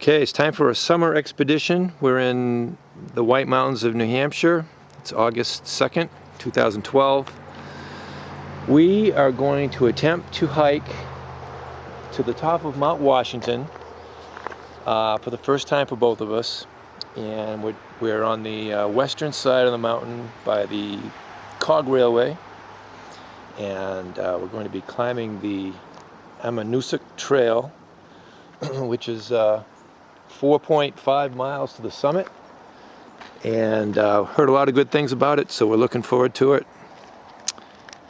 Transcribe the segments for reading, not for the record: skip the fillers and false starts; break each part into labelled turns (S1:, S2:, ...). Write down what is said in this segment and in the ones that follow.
S1: Okay, it's time for a summer expedition. We're in the White Mountains of New Hampshire. It's August 2nd, 2012. We are going to attempt to hike to the top of Mount Washington for the first time for both of us. And we're on the western side of the mountain by the Cog Railway. And we're going to be climbing the Ammonoosuc Trail, which is 4.5 miles to the summit, and heard a lot of good things about it, so we're looking forward to it.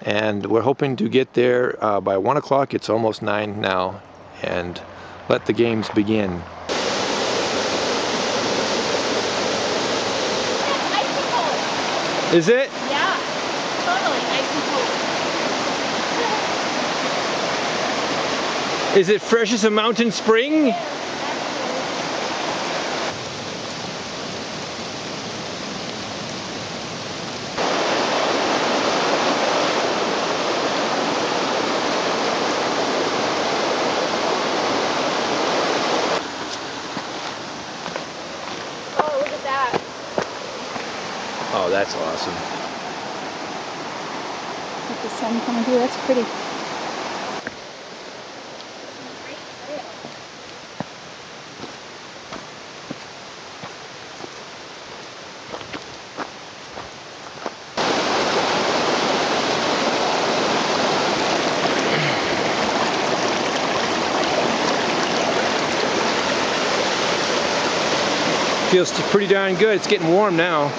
S1: And we're hoping to get there by 1 o'clock. It's almost 9 now, and let the games begin. Is it?
S2: Yeah, totally nice and cool.
S1: Is it fresh as a mountain spring?
S2: Yeah.
S1: Oh, that's awesome.
S2: With the sun coming through, that's pretty.
S1: Feels pretty darn good. It's getting warm now.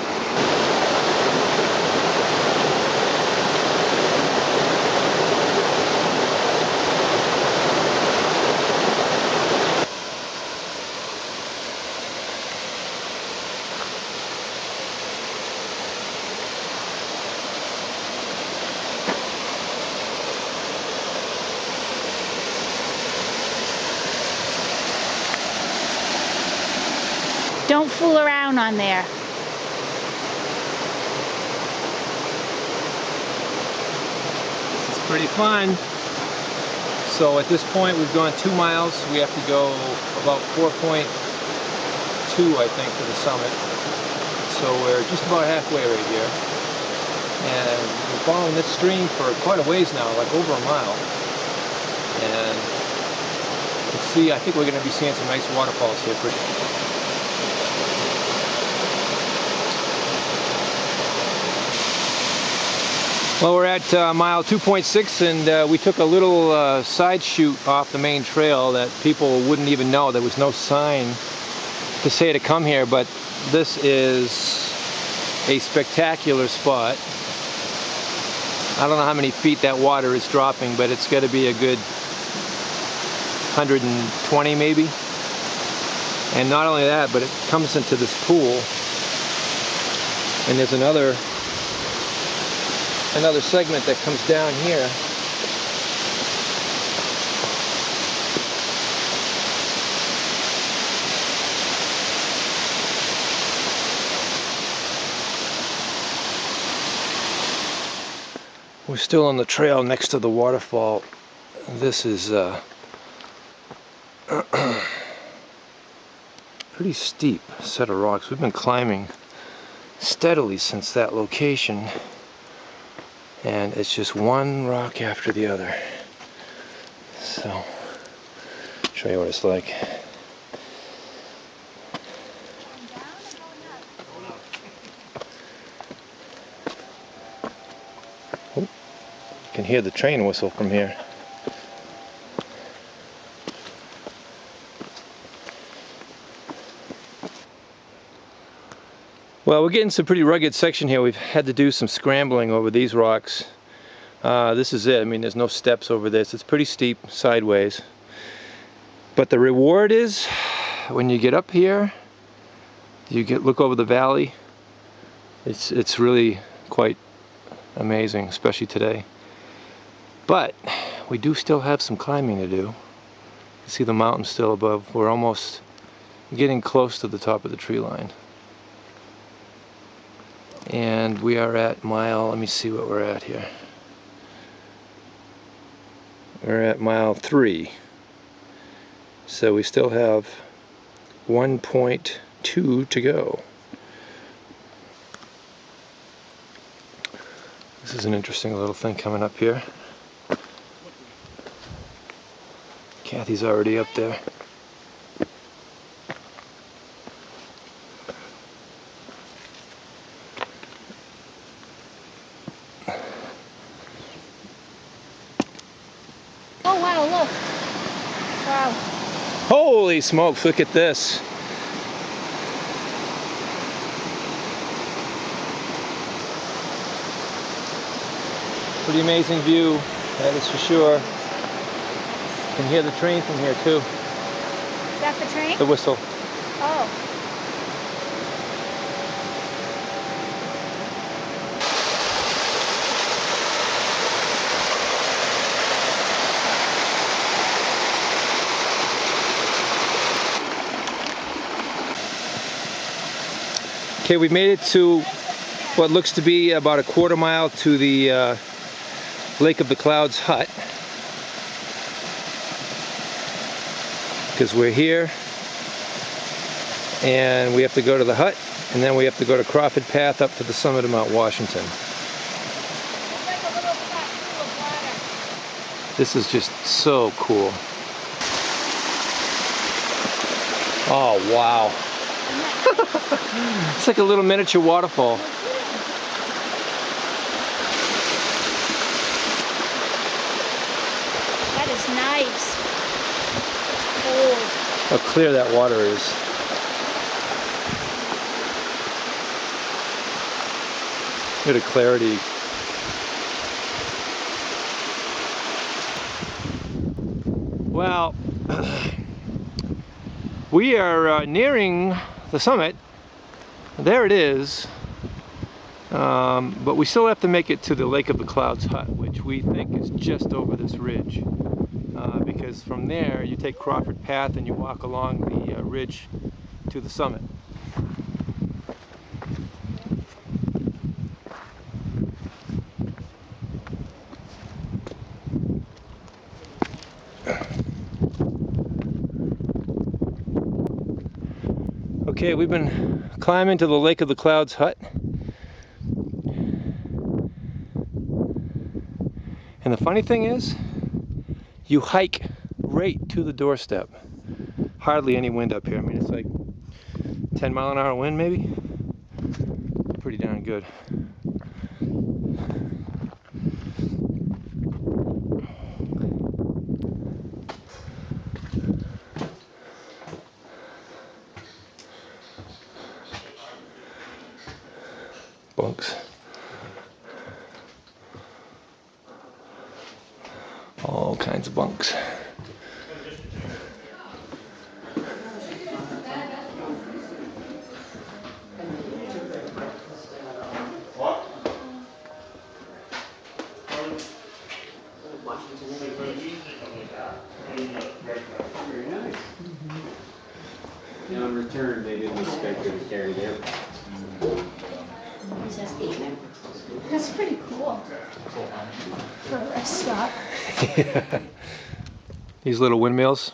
S2: Don't fool around on there.
S1: It's pretty fun. So at this point we've gone 2 miles. We have to go about 4.2, I think, to the summit. So we're just about halfway right here. And we're following this stream for quite a ways now, like over a mile. And let's see, I think we're going to be seeing some nice waterfalls here. Well, we're at mile 2.6, and we took a little side chute off the main trail that people wouldn't even know. There was no sign to say to come here, but this is a spectacular spot. I don't know how many feet that water is dropping, but it's got to be a good 120 maybe. And not only that, but it comes into this pool, and there's another segment that comes down here. We're still on the trail next to the waterfall. This is pretty steep set of rocks. We've been climbing steadily since that location, and it's just one rock after the other. So, I'll show you what it's like. Oh, you can hear the train whistle from here. Well, we're getting some pretty rugged section here. We've had to do some scrambling over these rocks. This is it. I mean, there's no steps over this. It's pretty steep sideways. But the reward is, when you get up here, look over the valley. It's really quite amazing, especially today. But we do still have some climbing to do. You see the mountain still above. We're almost getting close to the top of the tree line. And we are at mile, let me see what we're at here. We're at mile 3. So we still have 1.2 to go. This is an interesting little thing coming up here. Cathie's already up there.
S2: Oh wow, look. Wow.
S1: Holy smokes, look at this. Pretty amazing view, that is for sure. You can hear the train from here too.
S2: Is that the train?
S1: The whistle.
S2: Oh.
S1: Okay, we made it to what looks to be about a quarter mile to the Lake of the Clouds hut. Because we're here and we have to go to the hut and then we have to go to Crawford Path up to the summit of Mount Washington.
S2: It's like a little pool of water.
S1: This is just so cool. Oh wow. It's like a little miniature waterfall.
S2: That is nice. Cold.
S1: How clear that water is. Look at the clarity. Well, we are nearing the summit. There it is. But we still have to make it to the Lake of the Clouds hut, which we think is just over this ridge. Because from there you take Crawford Path and you walk along the ridge to the summit. Okay, we've been climbing to the Lake of the Clouds hut. And the funny thing is, you hike right to the doorstep. Hardly any wind up here. I mean, it's like 10-mile-an-hour wind maybe. Pretty darn good. Bunks. All kinds of bunks.
S3: Washington. Very nice. Now in return, they didn't expect you to carry their packs.
S2: It says 8 members. That's pretty cool. For a rest stop.
S1: Yeah. These little windmills,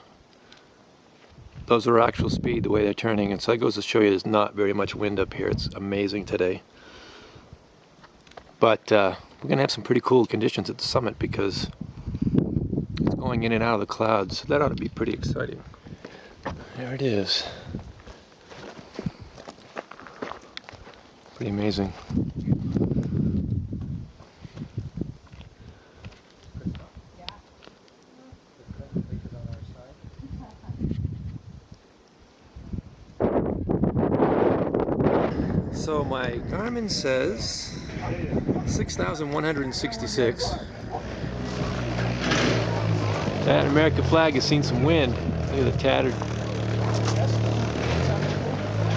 S1: those are actual speed, the way they're turning. And so that goes to show you there's not very much wind up here. It's amazing today. But we're going to have some pretty cool conditions at the summit because it's going in and out of the clouds. So that ought to be pretty exciting. There it is. Pretty amazing. So my Garmin says 6,166. That American flag has seen some wind. Look at the tattered.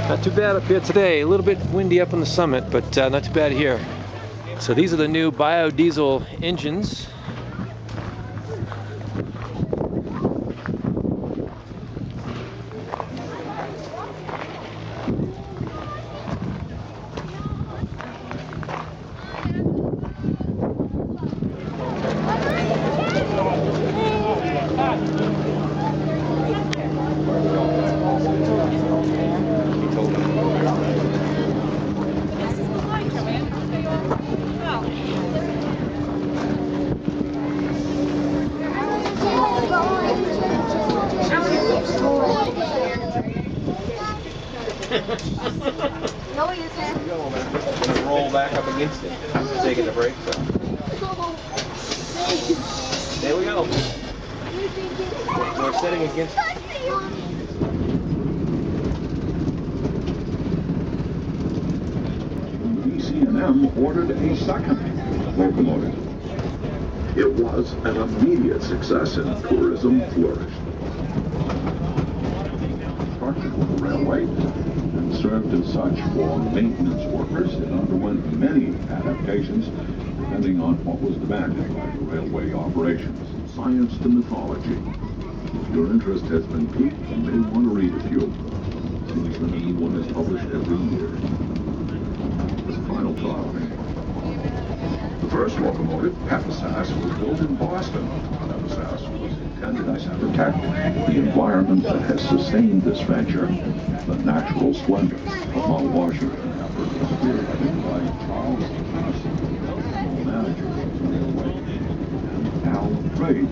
S1: Not too bad up here today. A little bit windy up on the summit, but not too bad here. So these are the new biodiesel engines.
S2: No, you can't.
S1: Go, man. I'm gonna roll back up against it. Taking the brakes off. There we go. We're sitting against.
S4: DCM ordered a second locomotive. It was an immediate success and tourism flourished. Structured with the railway and served as such for maintenance workers, it underwent many adaptations depending on what was demanded by the railway operations. Science to mythology. If your interest has been piqued, you may want to read a few. Seems that a new one is published every year. As a final thought, the first locomotive, Hephaestus, was built in Boston. Hephaestus was intended to protect the environment that has sustained this venture. The natural splendor of Mount Washington effort was spearheaded by Charles Cathie, general manager of the railway, and Al Trade,